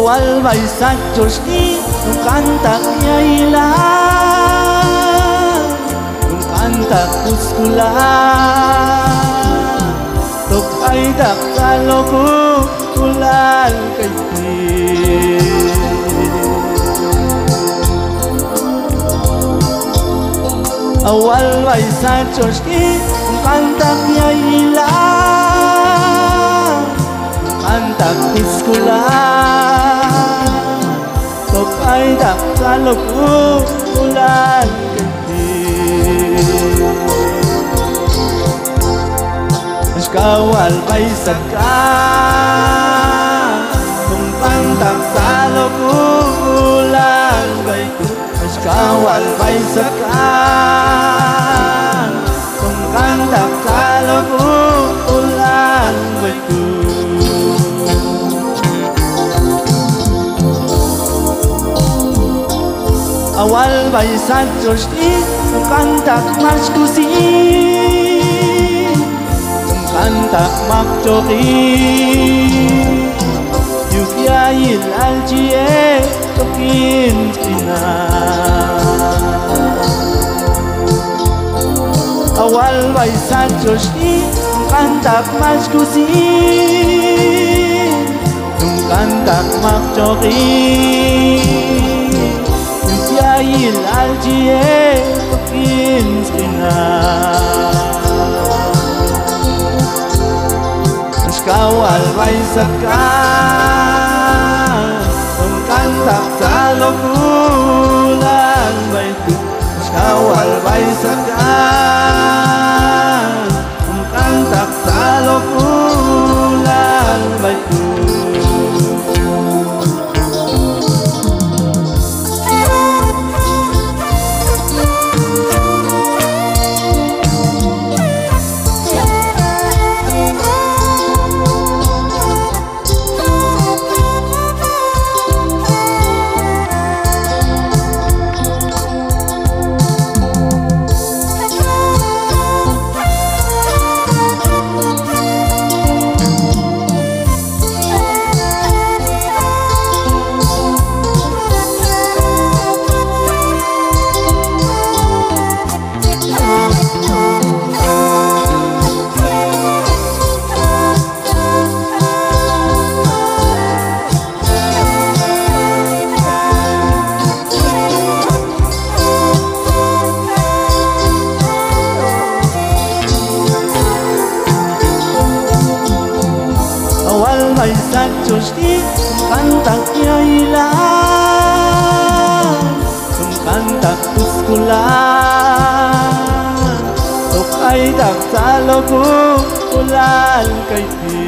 awal baisak Joshni kanta yaila kanta kuskula tok ay dakaloku kulal kaiti awal baisak Joshni kanta yaila kanta kuskula tok ay dakaloku kulal kaiti kawal baisak ka kung pantak sa lokulan baito mas kawal baisak ka kung pantak sa lokulan baito awal baisak Joshni kung pantak mas kusin kantak makjoki yukyayil aljie tokin tina awal baisak Joshni kantak maskusi kantak makjoki yukyayil aljie tokin tina kawal baisak ka kung kantak sa lokulan baito kawal baisak ka kung kantak sa lokulan baito baisak Joshni kantak yaila kantak kuskula tok ay daksaloku ulal kaiti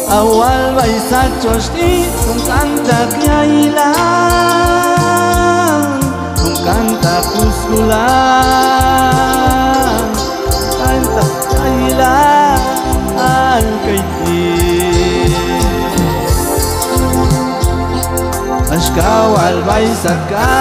awal baisak Joshni kantak yaila kanta kuskula kanta kaila al kaiti mas kawal baisak ka